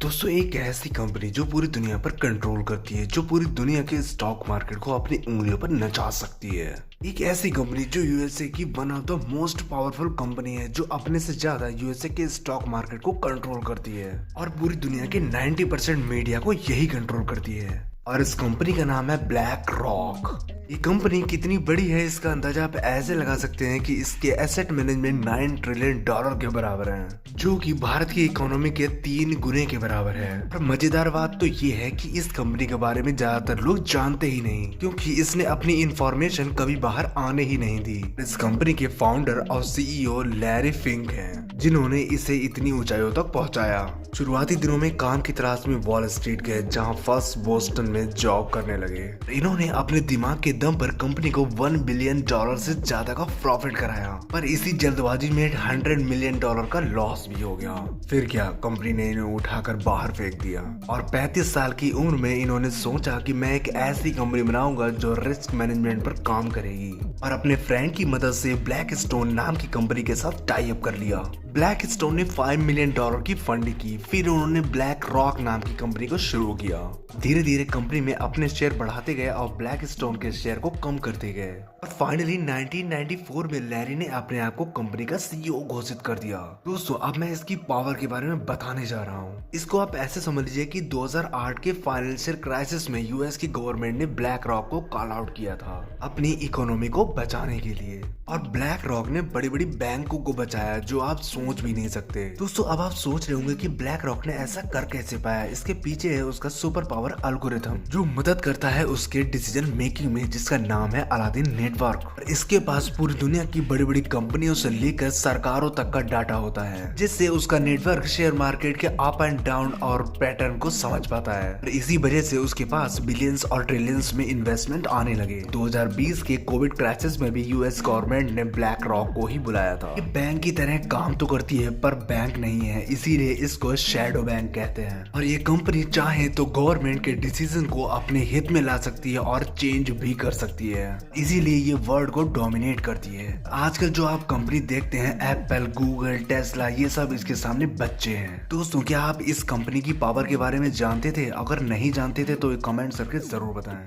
दोस्तों एक ऐसी कंपनी जो पूरी दुनिया पर कंट्रोल करती है, जो पूरी दुनिया के स्टॉक मार्केट को अपनी उंगलियों पर नचा सकती है। एक ऐसी कंपनी जो यूएसए की one of the most powerful company है, जो अपने से ज्यादा यूएसए के स्टॉक मार्केट को कंट्रोल करती है और पूरी दुनिया के 90% मीडिया को यही कंट्रोल करती है। और इस कंपनी का नाम है ब्लैक रॉक। ये कंपनी कितनी बड़ी है इसका अंदाजा आप ऐसे लगा सकते हैं कि इसके एसेट मैनेजमेंट 9 ट्रिलियन डॉलर के बराबर है, जो कि भारत की इकोनॉमी के 3 गुने के बराबर है। और मजेदार बात तो ये है कि इस कंपनी के बारे में ज्यादातर लोग जानते ही नहीं, क्योंकि इसने अपनी इंफॉर्मेशन कभी बाहर आने ही नहीं दी। इस कंपनी के फाउंडर और सीईओ लैरी फिंक हैं, जिन्होंने इसे इतनी ऊंचाइयों तक पहुंचाया। शुरुआती दिनों में काम की तलाश में वॉल स्ट्रीट गए, जहां फर्स्ट बोस्टन में जॉब करने लगे। इन्होंने अपने दिमाग के दम पर कंपनी को $1 बिलियन से ज्यादा का प्रॉफिट कराया, पर इसी जल्दबाजी में $100 मिलियन का लॉस भी हो गया। फिर क्या, कंपनी ने इन्हें उठाकर बाहर फेंक दिया और 35 साल की उम्र में इन्होंने सोचा कि मैं एक ऐसी कंपनी बनाऊंगा जो रिस्क मैनेजमेंट पर काम करेगी, और अपने फ्रेंड की मदद से ब्लैक स्टोन नाम की कंपनी के साथ टाई अप कर लिया। ब्लैक स्टोन ने $5 मिलियन की फंडिंग की, फिर उन्होंने ब्लैक रॉक नाम की कंपनी को शुरू किया। धीरे धीरे कंपनी में अपने शेयर बढ़ाते गए और ब्लैक स्टोन के शेयर को कम करते गए, और फाइनली 1994 में लैरी ने अपने आप को कंपनी का सीईओ घोषित कर दिया। दोस्तों अब मैं इसकी पावर के बारे में बताने जा रहा हूँ। इसको आप ऐसे समझ लीजिए कि 2008 के फाइनेंशियल क्राइसिस में यूएस की गवर्नमेंट ने ब्लैक रॉक को कॉल आउट किया था अपनी इकोनॉमी को बचाने के लिए, और ब्लैक रॉक ने बड़ी बड़ी बैंकों को बचाया जो आप सोच भी नहीं सकते। दोस्तों अब आप सोच रहे होंगे कि ब्लैक रॉक ने ऐसा कर कैसे पाया। इसके पीछे है उसका सुपर पावर एल्गोरिथम, जो मदद करता है उसके डिसीजन मेकिंग में, जिसका नाम है अलादीन नेटवर्क। और इसके पास पूरी दुनिया की बड़ी बड़ी कंपनियों से लेकर सरकारों तक का डाटा होता है, जिससे उसका नेटवर्क शेयर मार्केट के अप एंड डाउन और पैटर्न को समझ पाता है। और इसी वजह से उसके पास बिलियंस और ट्रिलियंस में इन्वेस्टमेंट आने लगे। 2020 के कोविड क्राइसिस में भी यूएस गवर्नमेंट ने ब्लैक रॉक को ही बुलाया था। ये बैंक की तरह काम तो करती है पर बैंक नहीं है, इसीलिए इसको शैडो बैंक कहते हैं। और ये कंपनी चाहे तो गवर्नमेंट के डिसीजन को अपने हित में ला सकती है और चेंज भी कर सकती है, इसीलिए ये वर्ल्ड को डोमिनेट करती है। आजकल जो आप कंपनी देखते हैं, एप्पल, गूगल, टेस्ला, ये सब इसके सामने बच्चे हैं। दोस्तों क्या आप इस कंपनी की पावर के बारे में जानते थे? अगर नहीं जानते थे तो कमेंट करके जरूर बताएं।